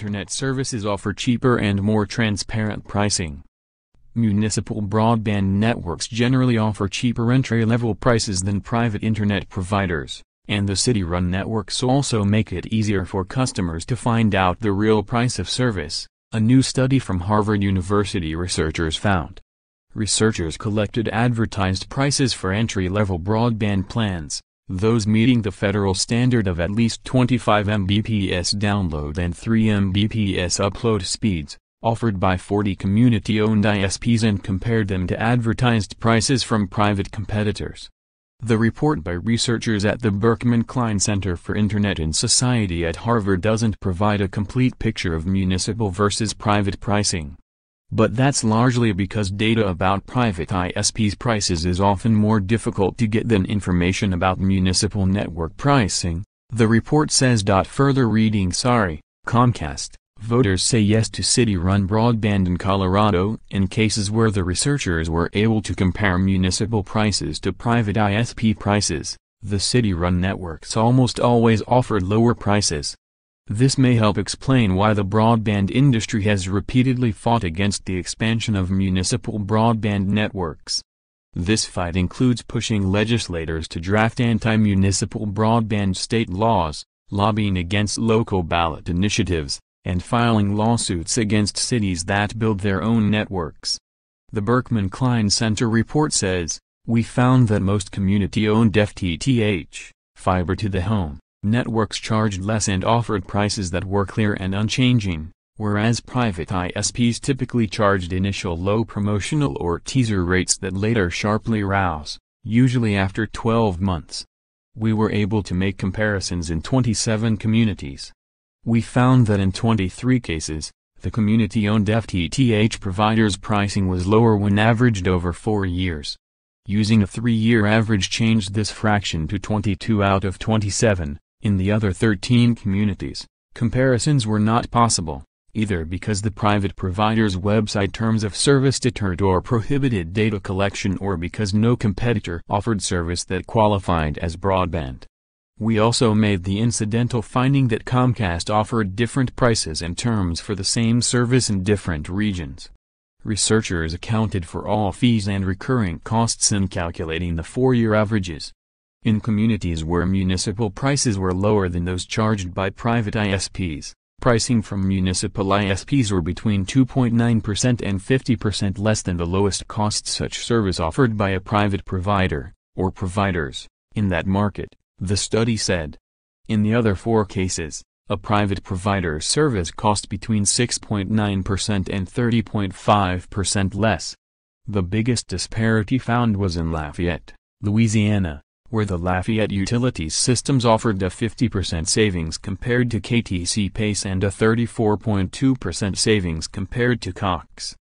internet services offer cheaper and more transparent pricing. Municipal broadband networks generally offer cheaper entry-level prices than private internet providers, and the city-run networks also make it easier for customers to find out the real price of service, a new study from Harvard University researchers found. Researchers collected advertised prices for entry-level broadband plans, those meeting the federal standard of at least 25 Mbps download and 3 Mbps upload speeds, offered by 40 community-owned ISPs, and compared them to advertised prices from private competitors. The report by researchers at the Berkman Klein Center for Internet and Society at Harvard doesn't provide a complete picture of municipal versus private pricing. But that's largely because data about private ISPs prices is often more difficult to get than information about municipal network pricing, the report says. Further, ReadingSorry, Comcast. Voters say yes to city-run broadband in Colorado. In cases where the researchers were able to compare municipal prices to private ISP prices, the city-run networks almost always offered lower prices. This may help explain why the broadband industry has repeatedly fought against the expansion of municipal broadband networks. This fight includes pushing legislators to draft anti-municipal broadband state laws, lobbying against local ballot initiatives, and filing lawsuits against cities that build their own networks. The Berkman Klein Center report says, "We found that most community-owned FTTH, fiber to the home, networks charged less and offered prices that were clear and unchanging, whereas private ISPs typically charged initial low promotional or teaser rates that later sharply rose, usually after 12 months. We were able to make comparisons in 27 communities. We found that in 23 cases, the community-owned FTTH provider's pricing was lower when averaged over 4 years. Using a 3-year average changed this fraction to 22 out of 27. In the other 13 communities, comparisons were not possible, either because the private provider's website terms of service deterred or prohibited data collection, or because no competitor offered service that qualified as broadband. We also made the incidental finding that Comcast offered different prices and terms for the same service in different regions. Researchers accounted for all fees and recurring costs in calculating the 4-year averages. In communities where municipal prices were lower than those charged by private ISPs, pricing from municipal ISPs were between 2.9% and 50% less than the lowest cost such service offered by a private provider, or providers, in that market, the study said. In the other 4 cases, a private provider's service cost between 6.9% and 30.5% less. The biggest disparity found was in Lafayette, Louisiana, where the Lafayette Utilities Systems offered a 50% savings compared to KTC Pace and a 34.2% savings compared to Cox.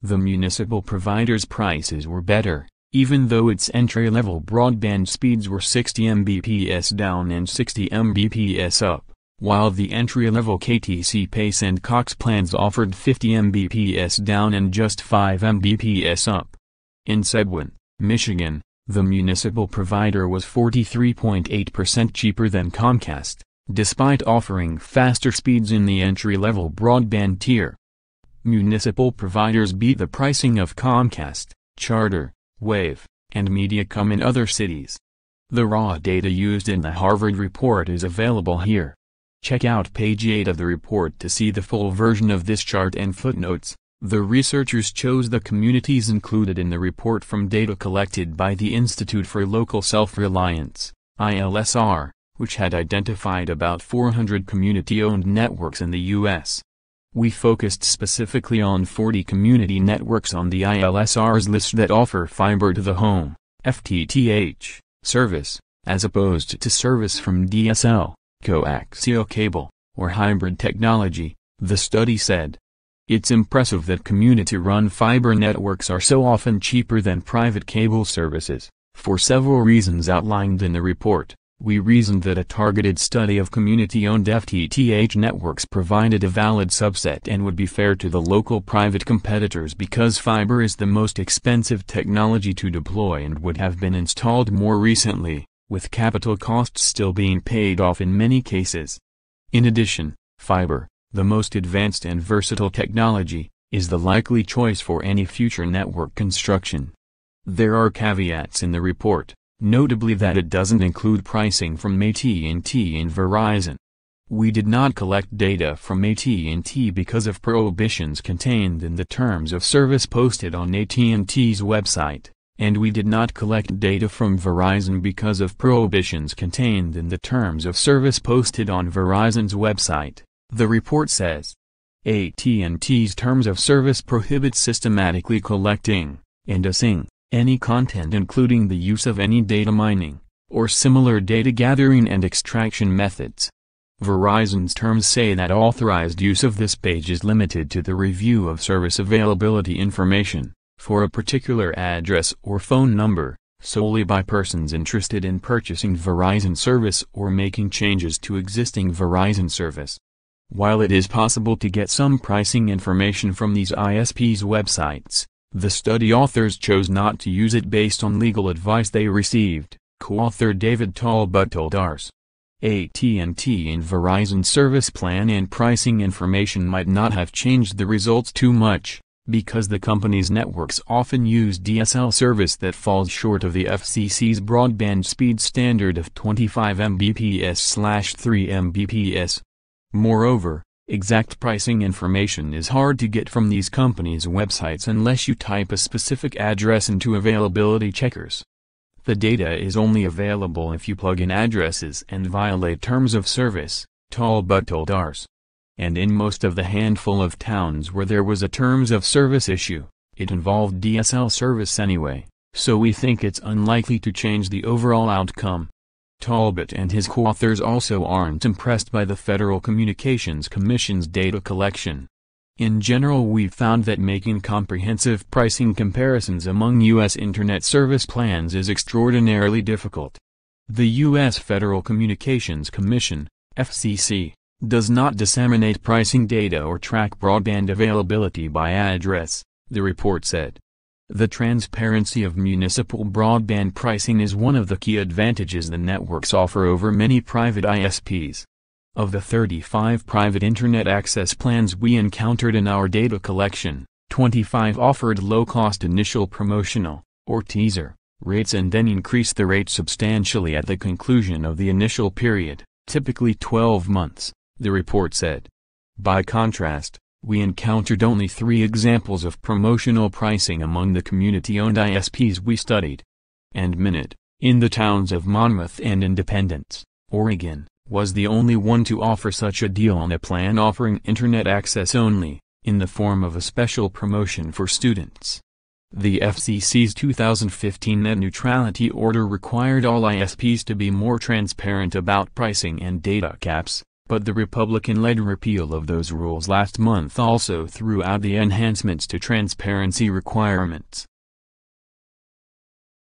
The municipal provider's prices were better, even though its entry-level broadband speeds were 60 Mbps down and 60 Mbps up, while the entry-level KTC Pace and Cox plans offered 50 Mbps down and just 5 Mbps up. In Seguin, Michigan, the municipal provider was 43.8% cheaper than Comcast, despite offering faster speeds in the entry-level broadband tier. Municipal providers beat the pricing of Comcast, Charter, Wave, and Mediacom in other cities. The raw data used in the Harvard report is available here. Check out page 8 of the report to see the full version of this chart and footnotes. The researchers chose the communities included in the report from data collected by the Institute for Local Self-Reliance, ILSR, which had identified about 400 community-owned networks in the U.S. We focused specifically on 40 community networks on the ILSR's list that offer fiber to the home, FTTH, service, as opposed to service from DSL, coaxial cable, or hybrid technology, the study said. It's impressive that community-run fiber networks are so often cheaper than private cable services. For several reasons outlined in the report, we reasoned that a targeted study of community-owned FTTH networks provided a valid subset and would be fair to the local private competitors because fiber is the most expensive technology to deploy and would have been installed more recently, with capital costs still being paid off in many cases. In addition, fiber, the most advanced and versatile technology, is the likely choice for any future network construction. There are caveats in the report, notably that it doesn't include pricing from AT&T and Verizon. We did not collect data from AT&T because of prohibitions contained in the terms of service posted on AT&T's website, and we did not collect data from Verizon because of prohibitions contained in the terms of service posted on Verizon's website, the report says. AT&T's terms of service prohibit systematically collecting and assessing any content, including the use of any data mining or similar data gathering and extraction methods. Verizon's terms say that authorized use of this page is limited to the review of service availability information for a particular address or phone number, solely by persons interested in purchasing Verizon service or making changes to existing Verizon service. While it is possible to get some pricing information from these ISPs' websites, the study authors chose not to use it based on legal advice they received, co-author David Talbot told Ars. AT&T and Verizon service plan and pricing information might not have changed the results too much, because the company's networks often use DSL service that falls short of the FCC's broadband speed standard of 25 Mbps/3 Mbps. Moreover, exact pricing information is hard to get from these companies' websites unless you type a specific address into availability checkers. The data is only available if you plug in addresses and violate terms of service, Talbot told Ars. And in most of the handful of towns where there was a terms of service issue, it involved DSL service anyway, so we think it's unlikely to change the overall outcome. Talbot and his co-authors also aren't impressed by the Federal Communications Commission's data collection. In general, we've found that making comprehensive pricing comparisons among U.S. Internet service plans is extraordinarily difficult. The U.S. Federal Communications Commission, FCC, does not disseminate pricing data or track broadband availability by address, the report said. The transparency of municipal broadband pricing is one of the key advantages the networks offer over many private ISPs. Of the 35 private Internet access plans we encountered in our data collection, 25 offered low-cost initial promotional, or teaser, rates and then increased the rate substantially at the conclusion of the initial period, typically 12 months, the report said. By contrast, we encountered only 3 examples of promotional pricing among the community-owned ISPs we studied. And Minute, in the towns of Monmouth and Independence, Oregon, was the only one to offer such a deal on a plan offering Internet access only, in the form of a special promotion for students. The FCC's 2015 net neutrality order required all ISPs to be more transparent about pricing and data caps, but the Republican-led repeal of those rules last month also threw out the enhancements to transparency requirements.